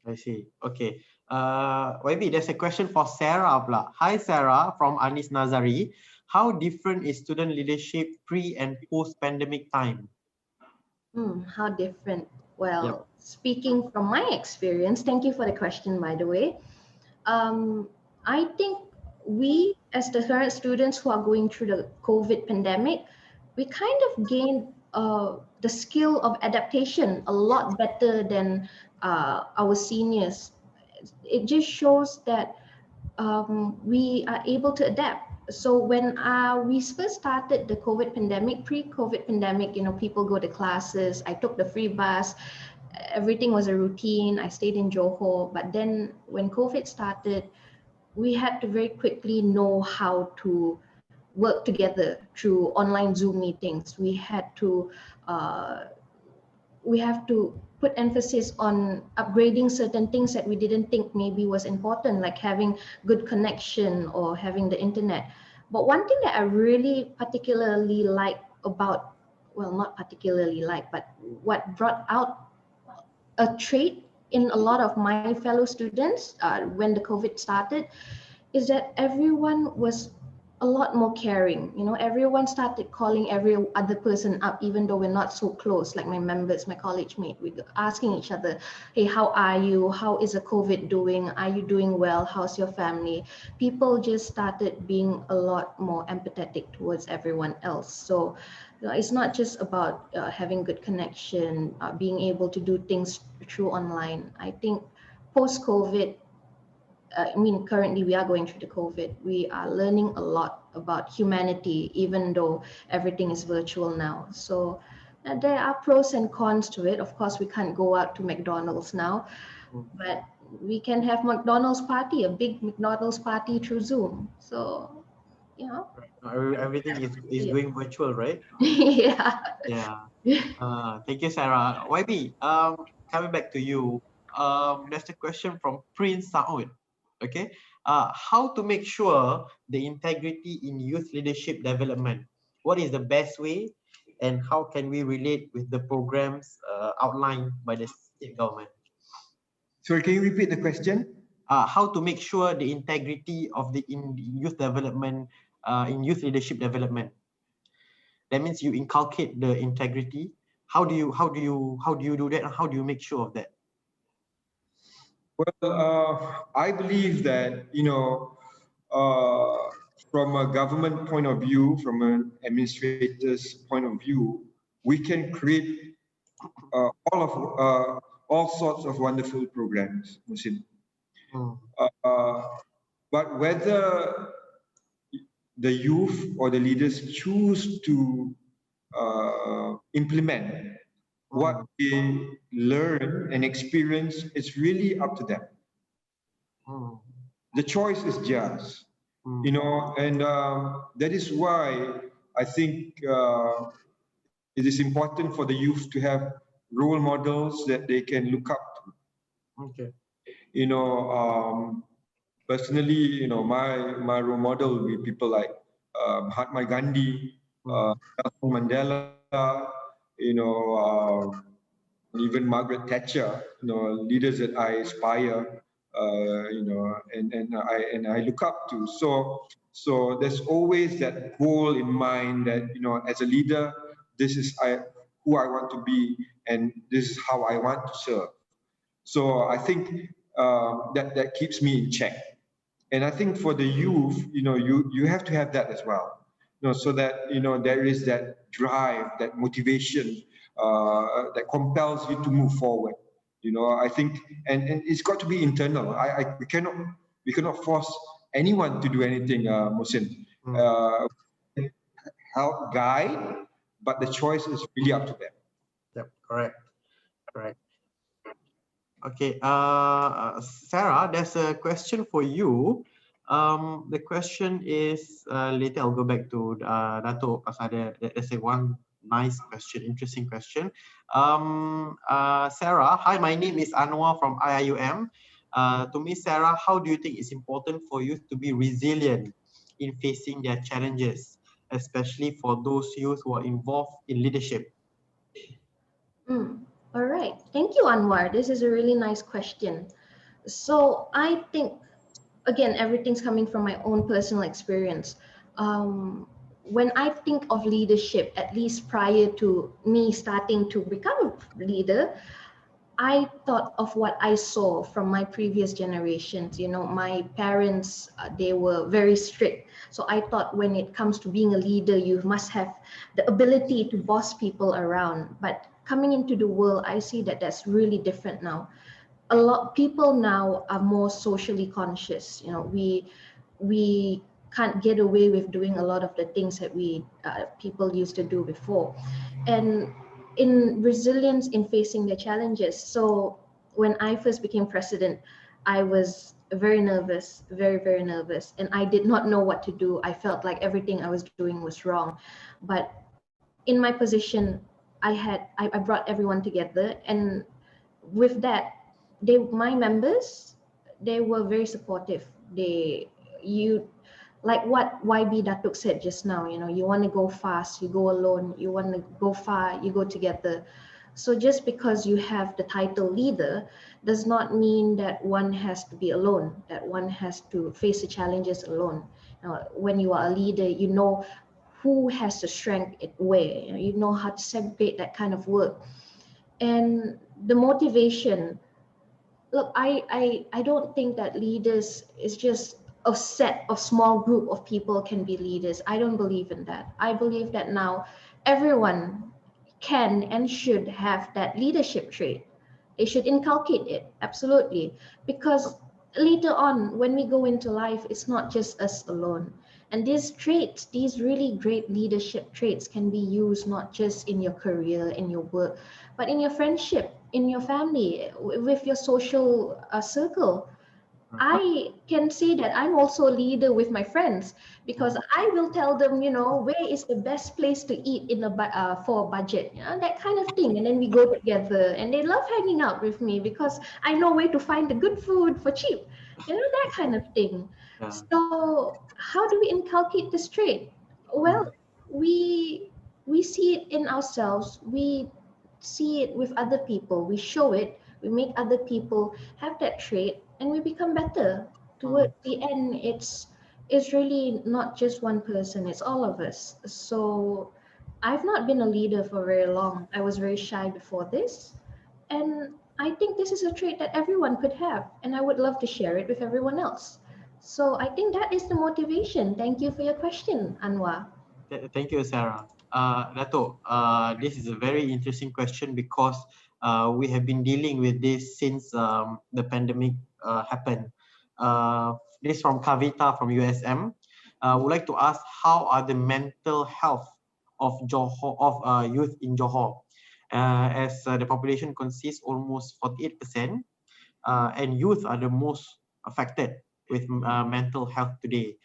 I see. Okay. YB, there's a question for Sarah pula. Hi Sarah from Anis Nazari. How different is student leadership pre and post pandemic time? How different? Well, speaking from my experience, thank you for the question, by the way. I think we, as the current students who are going through the COVID pandemic, we kind of gained the skill of adaptation a lot better than our seniors. It just shows that we are able to adapt. So when we first started the COVID pandemic, pre-COVID pandemic, people go to classes. I took the free bus. Everything was a routine. I stayed in Johor. But then when COVID started, we had to very quickly know how to work together through online Zoom meetings. We have to put emphasis on upgrading certain things that we didn't think maybe was important, like having good connection or having the internet. But one thing that I really particularly like about, well, not particularly like, but what brought out a trait in a lot of my fellow students when the COVID started is that everyone was a lot more caring. Everyone started calling every other person up, even though we're not so close, like my members, my college mate. We were asking each other, hey, how are you? How is the COVID doing? Are you doing well? How's your family? People just started being a lot more empathetic towards everyone else. So it's not just about having good connection, being able to do things through online. I think post-COVID, currently we are going through the COVID. We are learning a lot about humanity, even though everything is virtual now. So there are pros and cons to it. Of course, we can't go out to McDonald's now, but we can have McDonald's party, a big McDonald's party through Zoom. So, everything is going virtual, right? Yeah. Thank you, Sarah. YB, coming back to you. There's a question from Prince Saud. Okay, how to make sure the integrity in youth leadership development? What is the best way, and how can we relate with the programs outlined by the state government? Sorry, can you repeat the question? How to make sure the integrity of in youth development, in youth leadership development? That means you inculcate the integrity. How do you do that, and how do you make sure of that? Well, I believe that, from a government point of view, from an administrator's point of view, we can create all sorts of wonderful programs, Mohsen. But whether the youth or the leaders choose to implement what they learn and experience, it's really up to them. The choice is theirs, and that is why I think it is important for the youth to have role models that they can look up to. Okay. Personally, my role model will be people like Mahatma Gandhi, Nelson Mandela, even Margaret Thatcher, leaders that I aspire, and I look up to. So there's always that goal in mind that, as a leader, this is who I want to be, and this is how I want to serve. So I think that keeps me in check. And I think for the youth, you have to have that as well, so that there is that drive, that motivation that compels you to move forward. I think, and it's got to be internal. We cannot force anyone to do anything, Mohsen. Help guide, but the choice is really up to them. Yep, correct. Okay, Sarah, there's a question for you. The question is, later I'll go back to Dato' Pasada. There's one nice question, interesting question. Sarah, hi, my name is Anwar from IIUM. To me, Sarah, how do you think it's important for youth to be resilient in facing their challenges, especially for those youth who are involved in leadership? All right. Thank you, Anwar. This is a really nice question. So I think, again, everything's coming from my own personal experience. When I think of leadership, at least prior to me starting to become a leader, I thought of what I saw from my previous generations. You know, my parents, they were very strict. So I thought when it comes to being a leader, you must have the ability to boss people around. But coming into the world, I see that that's really different now. A lot people now are more socially conscious. You know, we can't get away with doing a lot of the things that we people used to do before, and in resilience in facing the challenges. So when I first became president, I was very nervous, very nervous, and I did not know what to do. I felt like everything I was doing was wrong. But in my position, I brought everyone together, and with that, my members, they were very supportive. You like what YB Datuk said just now, you know, you want to go fast, you go alone, you want to go far, you go together. So just because you have the title leader does not mean that one has to be alone, that one has to face the challenges alone. When you are a leader, you know who has the strength at where, you know how to segregate that kind of work. And the motivation, look, I don't think that leaders is just a set of small group of people can be leaders. I don't believe in that. I believe that now everyone can and should have that leadership trait. They should inculcate it, absolutely. Because later on, when we go into life, it's not just us alone. And these traits, these really great leadership traits can be used not just in your career, in your work, but in your friendship, in your family, with your social circle. I can say that I'm also a leader with my friends, because I will tell them, you know, where is the best place to eat in for a budget, you know, that kind of thing. And then we go together, and they love hanging out with me because I know where to find the good food for cheap, you know, that kind of thing. Yeah. So how do we inculcate this trait? Well, we we see it in ourselves. We see it with other people. We show it. We make other people have that trait, and we become better. Towards the end, it's really not just one person, it's all of us. So I've not been a leader for very long. I was very shy before this, and I think this is a trait that everyone could have, and I would love to share it with everyone else. So I think that is the motivation. Thank you for your question, Anwar. Thank you, Sarah. Dato, this is a very interesting question because we have been dealing with this since the pandemic happened. This from Kavita from USM. Would like to ask, how are the mental health of youth in Johor, as the population consists almost 48%, and youth are the most affected with mental health today.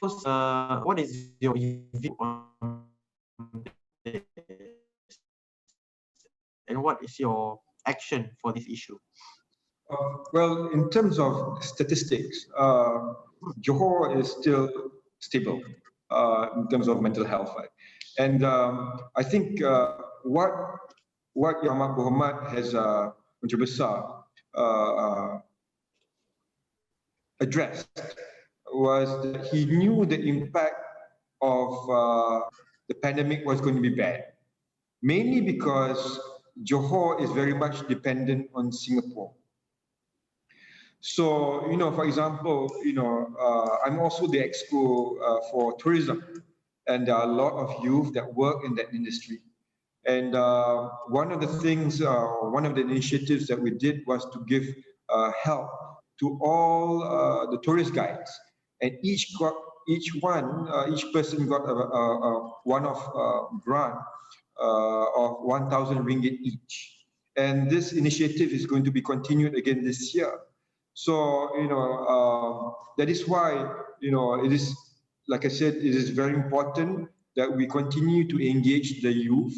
What is your view on this, and what is your action for this issue? Well, in terms of statistics, Johor is still stable in terms of mental health, right? And I think what Yang Amat Berhormat has Menteri Besar addressed was that he knew the impact of the pandemic was going to be bad, mainly because Johor is very much dependent on Singapore. So, you know, for example, you know, I'm also the EXCO for tourism, and there are a lot of youth that work in that industry. And one of the things, one of the initiatives that we did was to give help to all the tourist guides, and each person got a one-off grant of 1,000 ringgit each. And this initiative is going to be continued again this year. So, you know, that is why, you know, it is, like I said, it is very important that we continue to engage the youth,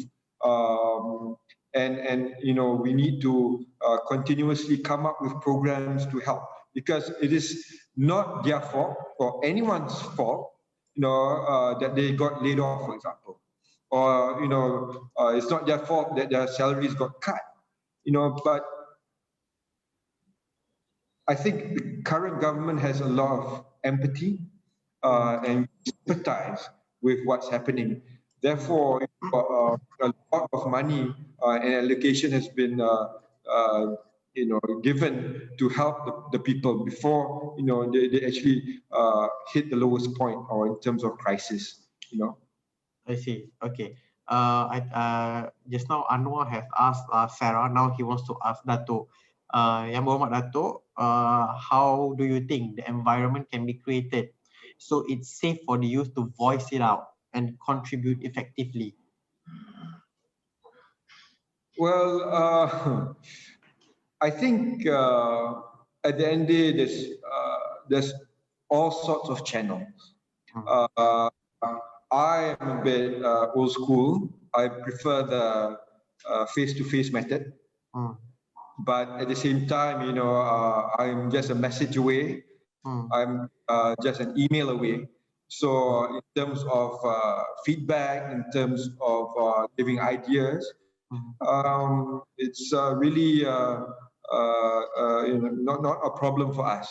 and you know, we need to continuously come up with programs to help, because it is not their fault or anyone's fault, you know, that they got laid off, for example, or, you know, it's not their fault that their salaries got cut, you know, but I think the current government has a lot of empathy and sympathize with what's happening. Therefore, a lot of money and allocation has been given to help the people before they actually hit the lowest point or in terms of crisis. I see. Okay. Just now Anwar has asked Sarah. Now he wants to ask Datuk. Yang Berhormat Datuk, how do you think the environment can be created so it's safe for the youth to voice it out and contribute effectively? Well, I think at the end of the day, there's all sorts of channels. I am a bit old school. I prefer the face-to-face method. But at the same time, I'm just a message away. I'm just an email away. So in terms of feedback, in terms of giving ideas, it's really not a problem for us.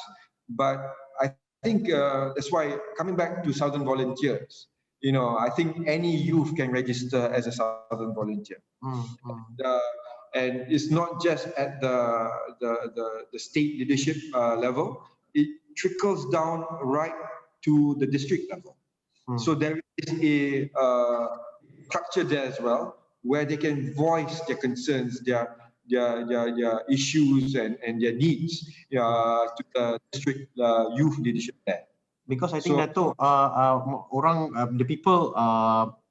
But I think that's why coming back to Southern Volunteers, I think any youth can register as a Southern Volunteer. And it's not just at the state leadership level, it trickles down right to the district level. So there is a structure there as well, where they can voice their concerns, their issues and their needs to the district youth leadership there. Because I think Datuk, the people,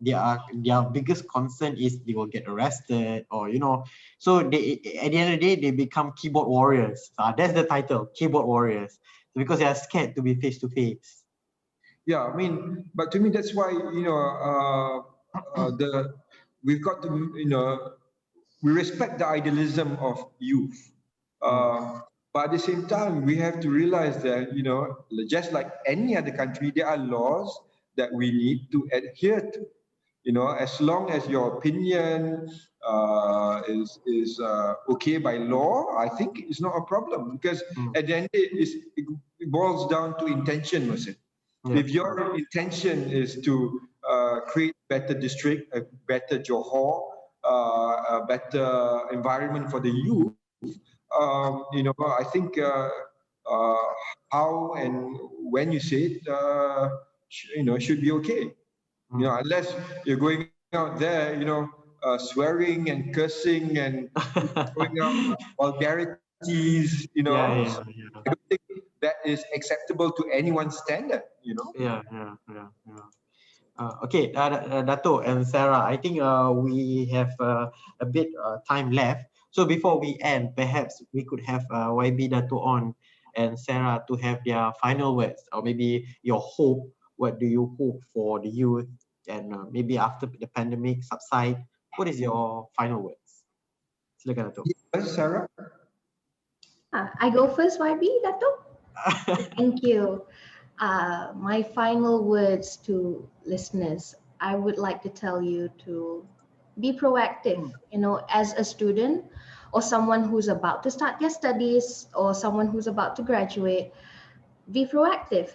their biggest concern is they will get arrested, or so they at the end of the day they become keyboard warriors. That's the title, keyboard warriors, because they are scared to be face to face. Yeah, I mean, but to me that's why we've got to we respect the idealism of youth. But at the same time, we have to realize that, just like any other country, there are laws that we need to adhere to. As long as your opinion is okay by law, I think it's not a problem, because at the end it boils down to intention, Mohsen. Yeah. If your intention is to create a better district, a better Johor, a better environment for the youth, I think how and when you say it, should be okay. Unless you're going out there, swearing and cursing and throwing out vulgarities, I don't think that is acceptable to anyone's standard, Yeah. Okay, Dato and Sarah, I think we have a bit time left. So before we end, perhaps we could have YB Datuk Onn and Sarah to have their final words, or maybe your hope. What do you hope for the youth, and maybe after the pandemic subside, what is your final words? Silakan, Datuk. Yes, Sarah. I go first, YB, Datuk. Thank you. My final words to listeners, I would like to tell you to be proactive, as a student or someone who's about to start their studies or someone who's about to graduate. Be proactive.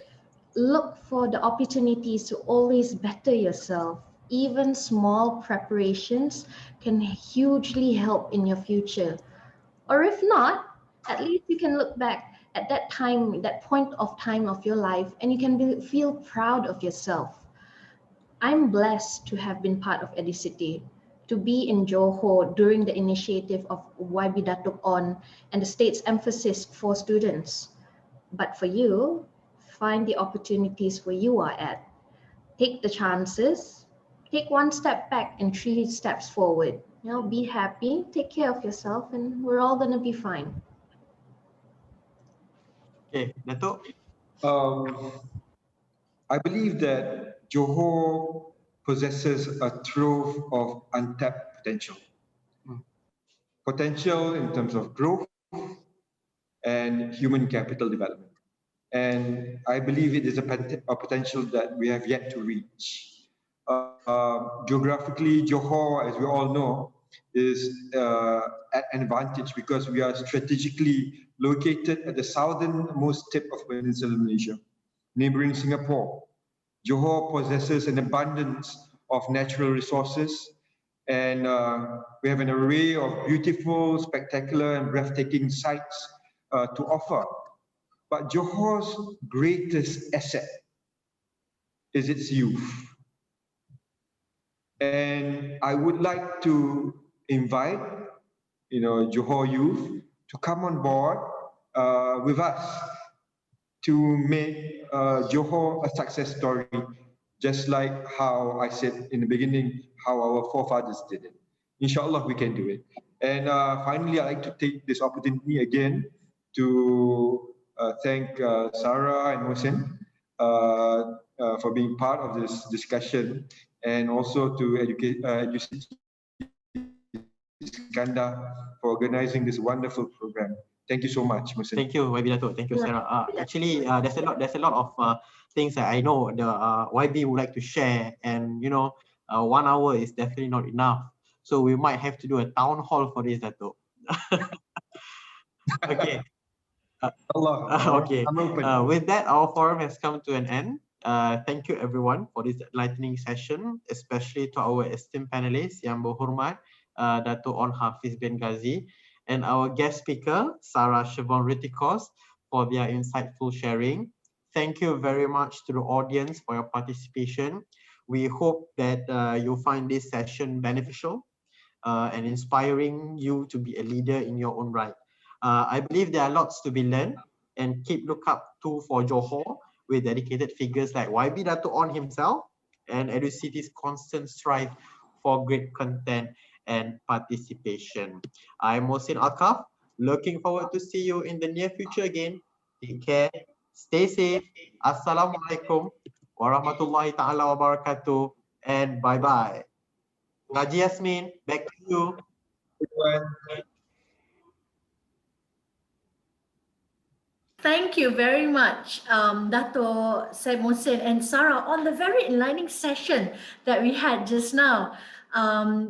Look for the opportunities to always better yourself. Even small preparations can hugely help in your future. Or if not, at least you can look back at that time, that point of time of your life, and you can feel proud of yourself. I'm blessed to have been part of EduCity, to be in Johor during the initiative of YB Datuk Onn and the state's emphasis for students. But for you, find the opportunities where you are at. Take the chances, take one step back and 3 steps forward. Be happy, take care of yourself, and we're all gonna be fine. Okay, Datuk. I believe that Johor possesses a trove of untapped potential. Potential in terms of growth and human capital development. And I believe it is a potential that we have yet to reach. Geographically, Johor, as we all know, is at an advantage because we are strategically located at the southernmost tip of Peninsular Malaysia, neighboring Singapore. Johor possesses an abundance of natural resources, and we have an array of beautiful, spectacular, and breathtaking sites to offer. But Johor's greatest asset is its youth. And I would like to invite, Johor youth to come on board with us to make Johor a success story, just like how I said in the beginning, how our forefathers did it. Inshallah, we can do it. And finally, I'd like to take this opportunity again to thank Sarah and Mohsen for being part of this discussion, and also to EduCity for organizing this wonderful program. Thank you so much, Mohsen. Thank you, YB Datuk. Thank you, Sarah. Actually, there's a lot of things that I know the YB would like to share, and 1 hour is definitely not enough. So we might have to do a town hall for this, Datuk. Okay. Okay. With that, our forum has come to an end. Thank you everyone for this enlightening session, especially to our esteemed panelists, Yang Berhormat Datuk Onn Hafiz bin Ghazi, and our guest speaker, Sarah Shevaun Ritikos, for their insightful sharing. Thank you very much to the audience for your participation. We hope that you find this session beneficial and inspiring you to be a leader in your own right. I believe there are lots to be learned, and keep lookout too for Johor with dedicated figures like YB Datuk Onn himself and EduCity's constant strive for great content and participation. I'm Mohsen Alkaff, looking forward to see you in the near future again. Take care, stay safe, Assalamualaikum warahmatullahi ta'ala wabarakatuh, and bye-bye. Haji Yasmin, back to you. Thank you very much, Dato' Syed Mohsen and Sarah, on the very enlightening session that we had just now.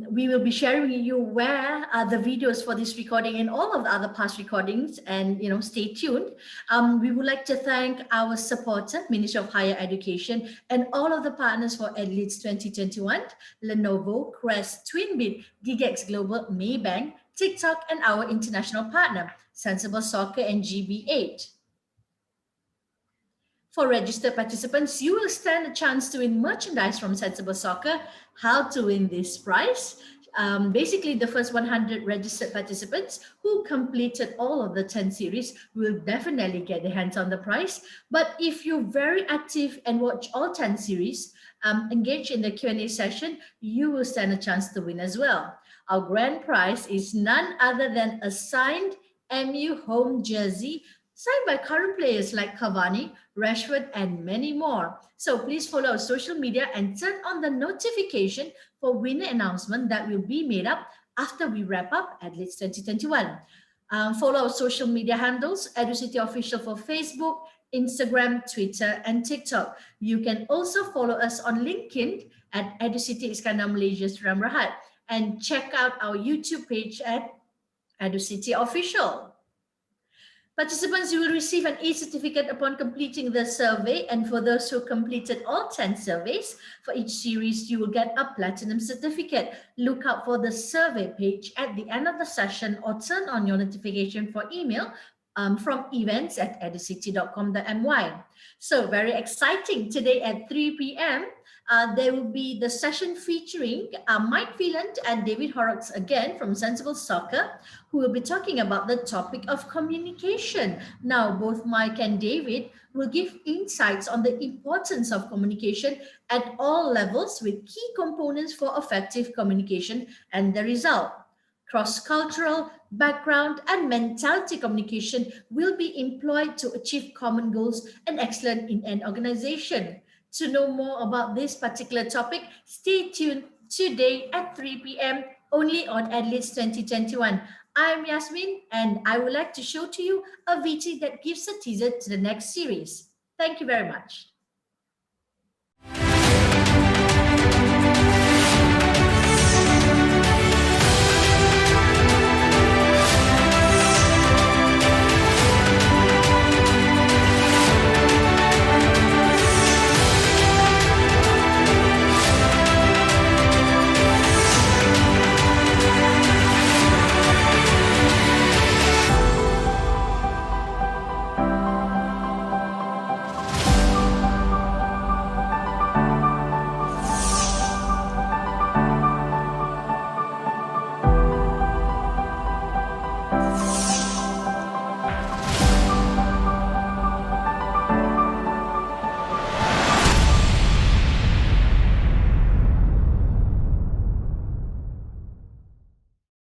We will be sharing with you where are the videos for this recording and all of the other past recordings, and stay tuned. We would like to thank our supporter, Ministry of Higher Education, and all of the partners for EdLeadS 2021, Lenovo, Crest, Twimbit, GigX Global, Maybank, TikTok, and our international partner, Sensible Soccer and GB8. For registered participants, you will stand a chance to win merchandise from Sensible Soccer. How to win this prize? Basically, the first 100 registered participants who completed all of the 10 series will definitely get their hands on the prize. But if you're very active and watch all 10 series, engage in the Q&A session, you will stand a chance to win as well. Our grand prize is none other than a signed MU home jersey signed by current players like Cavani, Rashford, and many more. So please follow our social media and turn on the notification for winner announcement that will be made up after we wrap up EdLeadS 2021. Follow our social media handles, EduCity Official for Facebook, Instagram, Twitter, and TikTok. You can also follow us on LinkedIn at EduCity Iskandar Malaysia Seram Rahat, and check out our YouTube page at EduCity Official. Participants, you will receive an e-certificate upon completing the survey, and for those who completed all 10 surveys, for each series, you will get a platinum certificate. Look out for the survey page at the end of the session, or turn on your notification for email from events@educity.com.my. So very exciting. Today at 3 p.m., there will be the session featuring Mike Phelan and David Horrocks again from Sensible Soccer, who will be talking about the topic of communication. Now, both Mike and David will give insights on the importance of communication at all levels, with key components for effective communication and the result. Cross-cultural, background, and mentality communication will be employed to achieve common goals and excellence in an organization. To know more about this particular topic, stay tuned today at 3 p.m. only on EdLeadS 2021. I'm Yasmin, and I would like to show to you a VT that gives a teaser to the next series. Thank you very much.